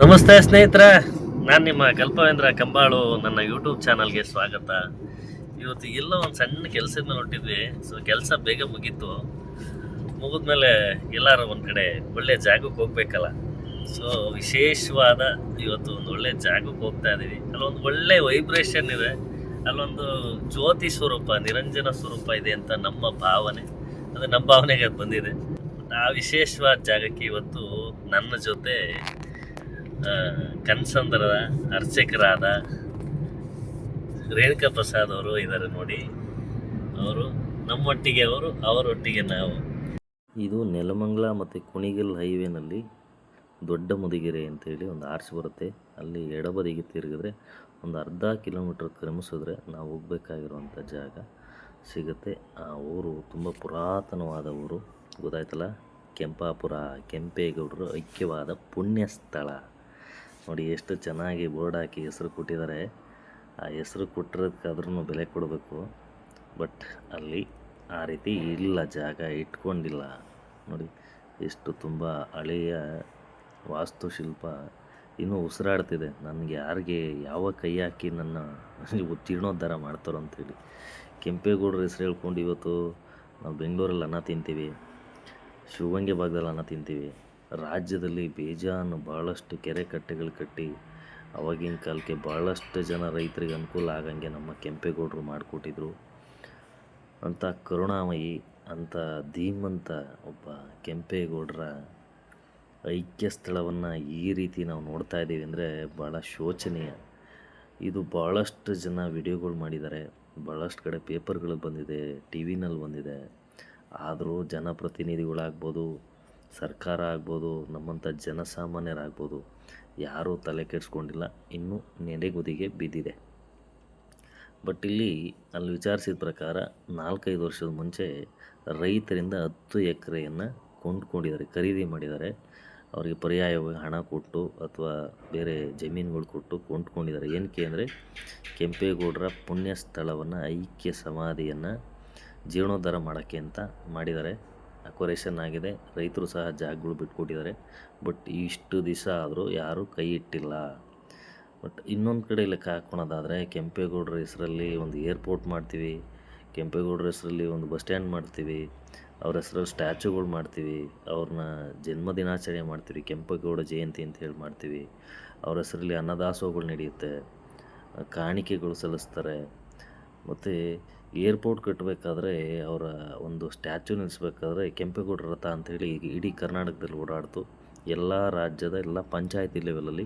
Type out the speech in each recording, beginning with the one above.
ನಮಸ್ತೆ ಸ್ನೇಹಿತರೆ, ನಾನು ನಿಮ್ಮ ಕಲ್ಪವೇಂದ್ರ ಕಂಬಾಳು. ನನ್ನ ಯೂಟ್ಯೂಬ್ ಚಾನಲ್ಗೆ ಸ್ವಾಗತ. ಇವತ್ತು ಎಲ್ಲೋ ಒಂದು ಸಣ್ಣ ಕೆಲಸದ ಮೇಲೆ ಹೊಟ್ಟಿದ್ವಿ. ಸೊ ಕೆಲಸ ಬೇಗ ಮುಗೀತು. ಮುಗಿದ್ಮೇಲೆ ಎಲ್ಲರೂ ಒಂದು ಕಡೆ ಒಳ್ಳೆ ಜಾಗಕ್ಕೆ ಹೋಗ್ಬೇಕಲ್ಲ. ಸೊ ವಿಶೇಷವಾದ ಇವತ್ತು ಒಂದು ಒಳ್ಳೆ ಜಾಗಕ್ಕೆ ಹೋಗ್ತಾ ಇದ್ದೀವಿ. ಅಲ್ಲೊಂದು ಒಳ್ಳೆ ವೈಬ್ರೇಷನ್ ಇದೆ, ಅಲ್ಲೊಂದು ಜ್ಯೋತಿ ಸ್ವರೂಪ, ನಿರಂಜನ ಸ್ವರೂಪ ಇದೆ ಅಂತ ನಮ್ಮ ಭಾವನೆ. ಅದು ನಮ್ಮ ಭಾವನೆಗೆ ಅದು ಬಂದಿದೆ. ಆ ವಿಶೇಷವಾದ ಜಾಗಕ್ಕೆ ಇವತ್ತು ನನ್ನ ಜೊತೆ ಕನ್ಸಂದ್ರದ ಅರ್ಚಕರಾದ ರೇಣುಕಾ ಪ್ರಸಾದ್ ಅವರು ಇದ್ದಾರೆ ನೋಡಿ. ಅವರು ನಮ್ಮೊಟ್ಟಿಗೆ, ಅವರೊಟ್ಟಿಗೆ ನಾವು. ಇದು ನೆಲಮಂಗಲ ಮತ್ತು ಕುಣಿಗಲ್ ಹೈವೇನಲ್ಲಿ ದೊಡ್ಡ ಮುದಿಗೆರೆ ಅಂತೇಳಿ ಒಂದು ಆರ್ಚ್ ಬರುತ್ತೆ. ಅಲ್ಲಿ ಎಡಬದಿಗೆ ತಿರುಗಿದ್ರೆ ಒಂದು ಅರ್ಧ ಕಿಲೋಮೀಟ್ರ್ ಕ್ರಮಿಸಿದ್ರೆ ನಾವು ಹೋಗ್ಬೇಕಾಗಿರುವಂಥ ಜಾಗ ಸಿಗುತ್ತೆ. ಆ ಊರು ತುಂಬ ಪುರಾತನವಾದ ಊರು, ಗೊತ್ತಾಯ್ತಲ್ಲ. ಕೆಂಪಾಪುರ, ಕೆಂಪೇಗೌಡರು ಐಕ್ಯವಾದ ಪುಣ್ಯ ಸ್ಥಳ ನೋಡಿ. ಎಷ್ಟು ಚೆನ್ನಾಗಿ ಬೋರ್ಡ್ ಹಾಕಿ ಹೆಸರು ಕೊಟ್ಟಿದ್ದಾರೆ. ಆ ಹೆಸರು ಕೊಟ್ಟಿರೋದಕ್ಕಾದ್ರೂ ಬೆಲೆ ಕೊಡಬೇಕು. ಬಟ್ ಅಲ್ಲಿ ಆ ರೀತಿ ಇಲ್ಲ, ಜಾಗ ಇಟ್ಕೊಂಡಿಲ್ಲ ನೋಡಿ. ಎಷ್ಟು ತುಂಬ ಹಳೆಯ ವಾಸ್ತುಶಿಲ್ಪ ಇನ್ನೂ ಉಸಿರಾಡ್ತಿದೆ. ನನಗೆ ಯಾರಿಗೆ ಯಾವ ಕೈ ಹಾಕಿ ನನ್ನ ಜೀರ್ಣೋದ್ಧಾರ ಮಾಡ್ತಾರೋ ಅಂಥೇಳಿ. ಕೆಂಪೇಗೌಡರ ಹೆಸರು ಹೇಳ್ಕೊಂಡು ಇವತ್ತು ನಾವು ಬೆಂಗಳೂರಲ್ಲಿ ಅನ್ನ ತಿಂತೀವಿ, ಶಿವಗಂಗೆ ಭಾಗದಲ್ಲಿ ಅನ್ನ ತಿಂತೀವಿ. ರಾಜ್ಯದಲ್ಲಿ ಬೇಜಾನು ಭಾಳಷ್ಟು ಕೆರೆ ಕಟ್ಟೆಗಳು ಕಟ್ಟಿ ಅವಾಗಿನ ಕಾಲಕ್ಕೆ ಭಾಳಷ್ಟು ಜನ ರೈತರಿಗೆ ಅನುಕೂಲ ಆಗಂಗೆ ನಮ್ಮ ಕೆಂಪೇಗೌಡರು ಮಾಡಿಕೊಟ್ಟಿದ್ರು. ಅಂಥ ಕರುಣಾಮಯಿ, ಅಂಥ ಧೀಮಂತ ಒಬ್ಬ ಕೆಂಪೇಗೌಡರ ಐಕ್ಯ ಸ್ಥಳವನ್ನು ಈ ರೀತಿ ನಾವು ನೋಡ್ತಾ ಇದ್ದೀವಿ ಅಂದರೆ ಭಾಳ ಶೋಚನೀಯ. ಇದು ಭಾಳಷ್ಟು ಜನ ವಿಡಿಯೋಗಳು ಮಾಡಿದ್ದಾರೆ, ಭಾಳಷ್ಟು ಕಡೆ ಪೇಪರ್ಗಳು ಬಂದಿದೆ, ಟಿ ವಿನಲ್ಲಿ ಬಂದಿದೆ. ಆದರೂ ಜನಪ್ರತಿನಿಧಿಗಳಾಗ್ಬೋದು, ಸರ್ಕಾರ ಆಗ್ಬೋದು, ನಮ್ಮಂಥ ಜನಸಾಮಾನ್ಯರಾಗ್ಬೋದು, ಯಾರೂ ತಲೆ ಕೆಡಿಸ್ಕೊಂಡಿಲ್ಲ. ಇನ್ನೂ ನೆನೆಗುದಿಗೆ ಬಿದ್ದಿದೆ. ಬಟ್ ಅಲ್ಲಿ ವಿಚಾರಿಸಿದ ಪ್ರಕಾರ 4-5 ವರ್ಷದ ಮುಂಚೆ ರೈತರಿಂದ 10 ಎಕರೆಯನ್ನು ಕೊಂಡ್ಕೊಂಡಿದ್ದಾರೆ, ಖರೀದಿ ಮಾಡಿದ್ದಾರೆ. ಅವರಿಗೆ ಪರ್ಯಾಯವಾಗಿ ಹಣ ಕೊಟ್ಟು ಅಥವಾ ಬೇರೆ ಜಮೀನುಗಳು ಕೊಟ್ಟು ಕೊಂಡ್ಕೊಂಡಿದ್ದಾರೆ. ಏನಕ್ಕೆ ಅಂದರೆ ಕೆಂಪೇಗೌಡರ ಪುಣ್ಯ ಸ್ಥಳವನ್ನು, ಐಕ್ಯ ಸಮಾಧಿಯನ್ನು ಜೀರ್ಣೋದ್ಧಾರ ಮಾಡೋಕ್ಕೆ ಅಂತ ಮಾಡಿದ್ದಾರೆ. ಅಕ್ವರೇಷನ್ ಆಗಿದೆ, ರೈತರು ಸಹ ಜಾಗಗಳು ಬಿಟ್ಕೊಟ್ಟಿದ್ದಾರೆ. ಬಟ್ ಇಷ್ಟು ದಿವಸ ಆದರೂ ಯಾರೂ ಕೈ ಇಟ್ಟಿಲ್ಲ. ಬಟ್ ಇನ್ನೊಂದು ಕಡೆ ಲೆಕ್ಕ ಹಾಕ್ಕೊಳೋದಾದರೆ, ಕೆಂಪೇಗೌಡರ ಹೆಸರಲ್ಲಿ ಒಂದು ಏರ್ಪೋರ್ಟ್ ಮಾಡ್ತೀವಿ, ಕೆಂಪೇಗೌಡರ ಹೆಸರಲ್ಲಿ ಒಂದು ಬಸ್ ಸ್ಟ್ಯಾಂಡ್ ಮಾಡ್ತೀವಿ, ಅವ್ರ ಹೆಸರಲ್ಲಿ ಸ್ಟ್ಯಾಚ್ಯೂಗಳು ಮಾಡ್ತೀವಿ, ಅವ್ರನ್ನ ಜನ್ಮದಿನಾಚರಣೆ ಮಾಡ್ತೀವಿ, ಕೆಂಪೇಗೌಡ ಜಯಂತಿ ಅಂತ ಹೇಳಿ ಮಾಡ್ತೀವಿ. ಅವ್ರ ಹೆಸರಲ್ಲಿ ಅನ್ನದಾಸೋಹಗಳು ನಡೆಯುತ್ತೆ, ಕಾಣಿಕೆಗಳು ಸಲ್ಲಿಸ್ತಾರೆ. ಮತ್ತು ಏರ್ಪೋರ್ಟ್ ಕಟ್ಟಬೇಕಾದ್ರೆ ಅವರ ಒಂದು ಸ್ಟ್ಯಾಚ್ಯೂ ನಿಲ್ಲಿಸ್ಬೇಕಾದ್ರೆ ಕೆಂಪೇಗೌಡರ ರಥ ಅಂಥೇಳಿ ಇಡೀ ಕರ್ನಾಟಕದಲ್ಲಿ ಓಡಾಡ್ತು. ಎಲ್ಲ ರಾಜ್ಯದ ಎಲ್ಲ ಪಂಚಾಯತಿ ಲೆವೆಲಲ್ಲಿ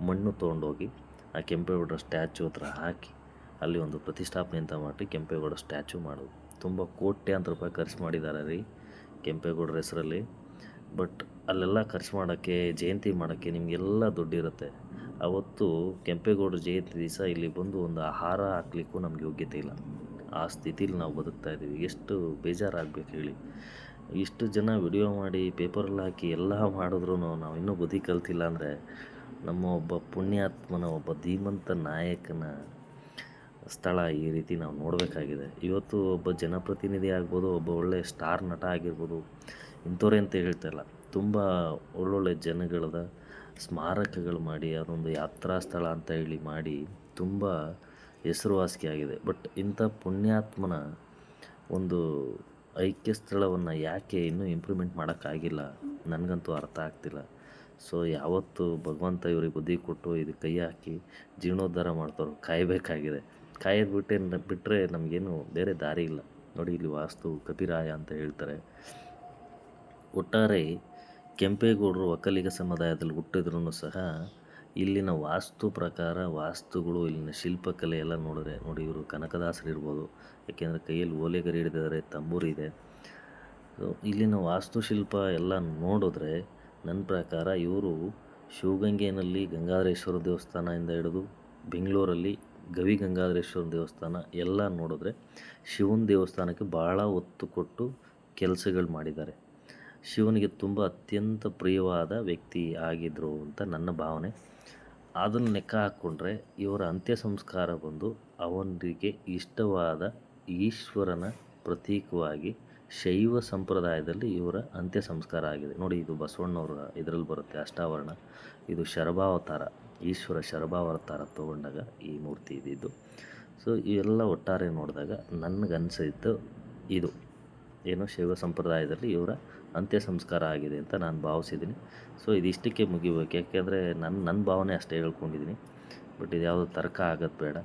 ಮಣ್ಣು ತೊಗೊಂಡೋಗಿ ಆ ಕೆಂಪೇಗೌಡರ ಸ್ಟ್ಯಾಚ್ಯೂ ಹತ್ರ ಹಾಕಿ ಅಲ್ಲಿ ಒಂದು ಪ್ರತಿಷ್ಠಾಪನೆ ಅಂತ ಮಾಡಿ ಕೆಂಪೇಗೌಡ ಸ್ಟ್ಯಾಚ್ಯೂ ಮಾಡೋದು. ತುಂಬ ಕೋಟ್ಯಾಂತರ ರೂಪಾಯಿ ಖರ್ಚು ಮಾಡಿದ್ದಾರೆ ರೀ ಕೆಂಪೇಗೌಡರ ಹೆಸರಲ್ಲಿ. ಬಟ್ ಅಲ್ಲೆಲ್ಲ ಖರ್ಚು ಮಾಡೋಕ್ಕೆ, ಜಯಂತಿ ಮಾಡೋಕ್ಕೆ ನಿಮಗೆಲ್ಲ ದುಡ್ಡಿರುತ್ತೆ. ಅವತ್ತು ಕೆಂಪೇಗೌಡರ ಜಯಂತಿ ದಿವಸ ಇಲ್ಲಿ ಬಂದು ಒಂದು ಆಹಾರ ಹಾಕ್ಲಿಕ್ಕೂ ನಮಗೆ ಯೋಗ್ಯತೆ ಇಲ್ಲ. ಆ ಸ್ಥಿತಿಲಿ ನಾವು ಬದುಕ್ತಾ ಇದ್ದೀವಿ. ಎಷ್ಟು ಬೇಜಾರಾಗಬೇಕು ಹೇಳಿ. ಇಷ್ಟು ಜನ ವಿಡಿಯೋ ಮಾಡಿ ಪೇಪರಲ್ಲಿ ಹಾಕಿ ಎಲ್ಲ ಮಾಡಿದ್ರು ನಾವು ಇನ್ನೂ ಬುದ್ಧಿ ಕಲ್ತಿಲ್ಲ ಅಂದರೆ ನಮ್ಮ ಒಬ್ಬ ಪುಣ್ಯಾತ್ಮನ, ಒಬ್ಬ ಧೀಮಂತ ನಾಯಕನ ಸ್ಥಳ ಈ ರೀತಿ ನಾವು ನೋಡಬೇಕಾಗಿದೆ. ಇವತ್ತು ಒಬ್ಬ ಜನಪ್ರತಿನಿಧಿ ಆಗ್ಬೋದು, ಒಬ್ಬ ಒಳ್ಳೆಯ ಸ್ಟಾರ್ ನಟ ಆಗಿರ್ಬೋದು, ಇಂಥವ್ರೆ ಅಂತ ಹೇಳ್ತಾಯಿಲ್ಲ, ತುಂಬ ಒಳ್ಳೊಳ್ಳೆ ಜನಗಳದ ಸ್ಮಾರಕಗಳು ಮಾಡಿ ಅದೊಂದು ಯಾತ್ರಾ ಸ್ಥಳ ಅಂತ ಹೇಳಿ ಮಾಡಿ ತುಂಬ ಹೆಸರುವಾಸಿಯಾಗಿದೆ. ಬಟ್ ಇಂಥ ಪುಣ್ಯಾತ್ಮನ ಒಂದು ಐಕ್ಯ ಸ್ಥಳವನ್ನು ಯಾಕೆ ಇನ್ನೂ ಇಂಪ್ರೂವ್ಮೆಂಟ್ ಮಾಡೋಕ್ಕಾಗಿಲ್ಲ, ನನಗಂತೂ ಅರ್ಥ ಆಗ್ತಿಲ್ಲ. ಸೊ ಯಾವತ್ತು ಭಗವಂತ ಇವ್ರಿಗೆ ಬುದ್ಧಿ ಕೊಟ್ಟು ಇದಕ್ಕೆ ಕೈ ಹಾಕಿ ಜೀರ್ಣೋದ್ಧಾರ ಮಾಡ್ತಾರೋ ಕಾಯಬೇಕಾಗಿದೆ. ಬಿಟ್ಟರೆ ನಮಗೇನು ಬೇರೆ ದಾರಿ ಇಲ್ಲ ನೋಡಿ. ಇಲ್ಲಿ ವಾಸ್ತು ಕಪಿರಾಯ ಅಂತ ಹೇಳ್ತಾರೆ. ಒಟ್ಟಾರೆ ಕೆಂಪೇಗೌಡರು ಒಕ್ಕಲಿಗ ಸಮುದಾಯದಲ್ಲಿ ಹುಟ್ಟಿದ್ರೂ ಸಹ ಇಲ್ಲಿನ ವಾಸ್ತು ಪ್ರಕಾರ, ವಾಸ್ತುಗಳು, ಇಲ್ಲಿನ ಶಿಲ್ಪಕಲೆ ಎಲ್ಲ ನೋಡಿದ್ರೆ ನೋಡಿ, ಇವರು ಕನಕದಾಸರು ಇರ್ಬೋದು, ಯಾಕೆಂದರೆ ಕೈಯಲ್ಲಿ ಓಲೆಗರಿ ಹಿಡಿದಿದ್ದಾರೆ, ತಂಬೂರಿ ಇದೆ. ಸೊ ಇಲ್ಲಿನ ವಾಸ್ತುಶಿಲ್ಪ ಎಲ್ಲ ನೋಡಿದ್ರೆ ನನ್ನ ಪ್ರಕಾರ ಇವರು ಶಿವಗಂಗೆಯಲ್ಲಿ ಗಂಗಾಧರೇಶ್ವರ ದೇವಸ್ಥಾನದಿಂದ ಹಿಡಿದು ಬೆಂಗಳೂರಲ್ಲಿ ಗವಿ ಗಂಗಾಧರೇಶ್ವರ ದೇವಸ್ಥಾನ ಎಲ್ಲ ನೋಡಿದ್ರೆ ಶಿವನ ದೇವಸ್ಥಾನಕ್ಕೆ ಭಾಳ ಒತ್ತು ಕೊಟ್ಟು ಕೆಲಸಗಳು ಮಾಡಿದ್ದಾರೆ. ಶಿವನಿಗೆ ತುಂಬ ಅತ್ಯಂತ ಪ್ರಿಯವಾದ ವ್ಯಕ್ತಿ ಆಗಿದ್ದರು ಅಂತ ನನ್ನ ಭಾವನೆ. ಅದನ್ನು ಲೆಕ್ಕ ಹಾಕ್ಕೊಂಡ್ರೆ ಇವರ ಅಂತ್ಯ ಸಂಸ್ಕಾರ ಬಂದು ಅವನಿಗೆ ಇಷ್ಟವಾದ ಈಶ್ವರನ ಪ್ರತೀಕವಾಗಿ ಶೈವ ಸಂಪ್ರದಾಯದಲ್ಲಿ ಇವರ ಅಂತ್ಯ ಸಂಸ್ಕಾರ ಆಗಿದೆ. ನೋಡಿ, ಇದು ಬಸವಣ್ಣವ್ರ ಇದರಲ್ಲಿ ಬರುತ್ತೆ ಅಷ್ಟಾವರಣ. ಇದು ಶರಭಾವತಾರ, ಈಶ್ವರ ಶರಭಾವತಾರ ತೊಗೊಂಡಾಗ ಈ ಮೂರ್ತಿ ಇದ್ದಿದ್ದು. ಸೊ ಇವೆಲ್ಲ ಒಟ್ಟಾರೆ ನೋಡಿದಾಗ ನನಗನ್ಸಿದ್ದು ಇದು ಏನು ಶೈವ ಸಂಪ್ರದಾಯದಲ್ಲಿ ಇವರ ಅಂತ್ಯ ಸಂಸ್ಕಾರ ಆಗಿದೆ ಅಂತ ನಾನು ಭಾವಿಸಿದ್ದೀನಿ. ಸೊ ಇದಿಷ್ಟಕ್ಕೆ ಮುಗಿಬೇಕು, ಯಾಕೆಂದರೆ ನನ್ನ ಭಾವನೆ ಅಷ್ಟೇ ಹೇಳ್ಕೊಂಡಿದ್ದೀನಿ. ಬಟ್ ಇದು ಯಾವುದೋ ತರ್ಕ ಆಗೋದು ಬೇಡ.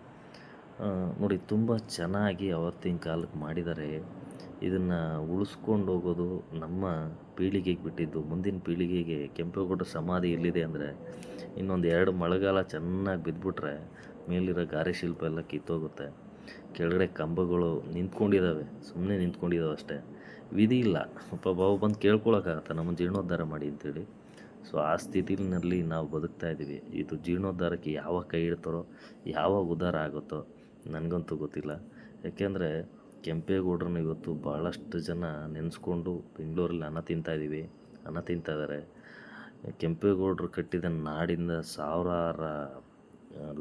ನೋಡಿ, ತುಂಬ ಚೆನ್ನಾಗಿ ಅವತ್ತಿನ ಕಾಲಕ್ಕೆ ಮಾಡಿದ್ದಾರೆ. ಇದನ್ನು ಉಳಿಸ್ಕೊಂಡು ಹೋಗೋದು ನಮ್ಮ ಪೀಳಿಗೆಗೆ ಬಿಟ್ಟಿದ್ದು. ಮುಂದಿನ ಪೀಳಿಗೆಗೆ ಕೆಂಪೇಗೌಡರ ಸಮಾಧಿ ಎಲ್ಲಿದೆ ಅಂದರೆ ಇನ್ನೊಂದು 2 ಮಳೆಗಾಲ ಚೆನ್ನಾಗಿ ಬಿದ್ದುಬಿಟ್ರೆ ಮೇಲಿರೋ ಗಾರೆ ಶಿಲ್ಪ ಎಲ್ಲ ಕಿತ್ತೋಗುತ್ತೆ. ಕೆಳಗಡೆ ಕಂಬಗಳು ನಿಂತ್ಕೊಂಡಿದ್ದಾವೆ, ಸುಮ್ಮನೆ ನಿಂತ್ಕೊಂಡಿದ್ದಾವೆ ಅಷ್ಟೇ. ವಿಧಿ ಇಲ್ಲ, ಬಾವು ಬಂದು ಕೇಳ್ಕೊಳಕ್ಕಾಗತ್ತೆ ನಮ್ಮನ್ನು ಜೀರ್ಣೋದ್ಧಾರ ಮಾಡಿ ಅಂತೇಳಿ. ಸೊ ಆ ಸ್ಥಿತಿನಲ್ಲಿ ನಾವು ಬದುಕ್ತಾ ಇದ್ದೀವಿ. ಇದು ಜೀರ್ಣೋದ್ಧಾರಕ್ಕೆ ಯಾವಾಗ ಕೈ ಇಡ್ತಾರೋ, ಯಾವಾಗ ಉದ್ಧಾರ ಆಗುತ್ತೋ ನನಗಂತೂ ಗೊತ್ತಿಲ್ಲ. ಯಾಕೆಂದರೆ ಕೆಂಪೇಗೌಡರನ್ನ ಇವತ್ತು ಭಾಳಷ್ಟು ಜನ ನೆನೆಸ್ಕೊಂಡು ಬೆಂಗಳೂರಲ್ಲಿ ಅನ್ನ ತಿಂತಾಯಿದ್ದಾರೆ. ಕೆಂಪೇಗೌಡರು ಕಟ್ಟಿದ ನಾಡಿಂದ ಸಾವಿರಾರು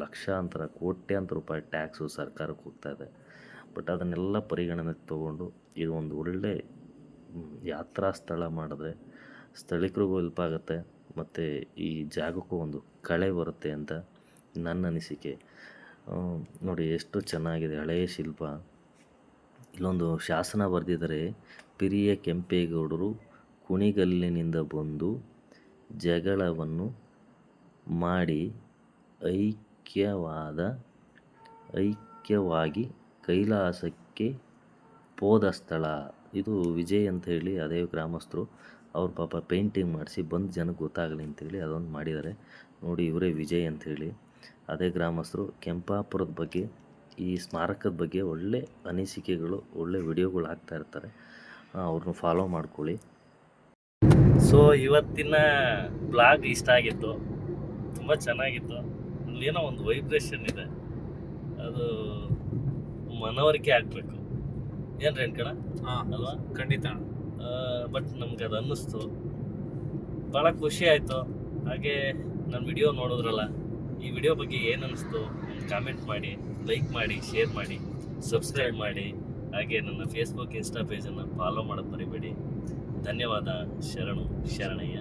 ಲಕ್ಷಾಂತರ ಕೋಟ್ಯಾಂತರ ರೂಪಾಯಿ ಟ್ಯಾಕ್ಸು ಸರ್ಕಾರಕ್ಕೆ ಹೋಗ್ತಾಯಿದೆ. ಬಟ್ ಅದನ್ನೆಲ್ಲ ಪರಿಗಣನೆಗೆ ತೊಗೊಂಡು ಇದು ಒಂದು ಒಳ್ಳೆ ಯಾತ್ರಾ ಸ್ಥಳ ಮಾಡಿದ್ರೆ ಸ್ಥಳೀಕರಿಗೂ ಹೆಲ್ಪ್ ಆಗುತ್ತೆ ಮತ್ತು ಈ ಜಾಗಕ್ಕೂ ಒಂದು ಕಳೆ ಬರುತ್ತೆ ಅಂತ ನನ್ನ ಅನಿಸಿಕೆ. ನೋಡಿ ಎಷ್ಟು ಚೆನ್ನಾಗಿದೆ ಹಳೆಯ ಶಿಲ್ಪ. ಇಲ್ಲೊಂದು ಶಾಸನ ಬರೆದಿದ್ದಾರೆ, ಪಿರಿಯ ಕೆಂಪೇಗೌಡರು ಕುಣಿಗಲ್ಲಿನಿಂದ ಬಂದು ಜಗಳವನ್ನು ಮಾಡಿ ಐಕ್ಯವಾಗಿ ಕೈಲಾಸಕ್ಕೆ ಹೋದ ಸ್ಥಳ. ಇದು ವಿಜಯ್ ಅಂತ ಹೇಳಿ ಅದೇ ಗ್ರಾಮಸ್ಥರು, ಅವ್ರ ಪಾಪ ಪೇಂಟಿಂಗ್ ಮಾಡಿಸಿ ಬಂದು ಜನಕ್ಕೆ ಗೊತ್ತಾಗಲಿ ಅಂತೇಳಿ ಅದೊಂದು ಮಾಡಿದ್ದಾರೆ. ನೋಡಿ, ಇವರೇ ವಿಜಯ್ ಅಂಥೇಳಿ ಅದೇ ಗ್ರಾಮಸ್ಥರು. ಕೆಂಪಾಪುರದ ಬಗ್ಗೆ, ಈ ಸ್ಮಾರಕದ ಬಗ್ಗೆ ಒಳ್ಳೆ ಅನಿಸಿಕೆಗಳು, ಒಳ್ಳೆ ವಿಡಿಯೋಗಳು ಹಾಕ್ತಾ ಇರ್ತಾರೆ. ಅವ್ರನ್ನ ಫಾಲೋ ಮಾಡ್ಕೊಳ್ಳಿ. ಸೊ ಇವತ್ತಿನ ಬ್ಲಾಗ್ ಇಷ್ಟ ಆಗಿತ್ತು, ತುಂಬ ಚೆನ್ನಾಗಿತ್ತು. ಅಲ್ಲೇನೋ ಒಂದು ವೈಬ್ರೇಷನ್ ಇದೆ, ಅದು ಮನವರಿಕೆ ಆಗಬೇಕು. ಏನು ರೇಣ್ಕಣ ಅಲ್ವಾ? ಖಂಡಿತ. ಬಟ್ ನಮ್ಗೆ ಅದು ಅನ್ನಿಸ್ತು, ಭಾಳ ಖುಷಿ ಆಯಿತು. ಹಾಗೆ ನನ್ನ ವಿಡಿಯೋ ನೋಡಿದ್ರಲ್ಲ, ಈ ವಿಡಿಯೋ ಬಗ್ಗೆ ಏನು ಅನ್ನಿಸ್ತು ಕಾಮೆಂಟ್ ಮಾಡಿ, ಲೈಕ್ ಮಾಡಿ, ಶೇರ್ ಮಾಡಿ, ಸಬ್ಸ್ಕ್ರೈಬ್ ಮಾಡಿ. ಹಾಗೆ ನನ್ನ ಫೇಸ್ಬುಕ್, ಇನ್ಸ್ಟಾ ಪೇಜನ್ನು ಫಾಲೋ ಮಾಡೋದು ಮರಿಬೇಡಿ. ಧನ್ಯವಾದ. ಶರಣು ಶರಣಯ್ಯ.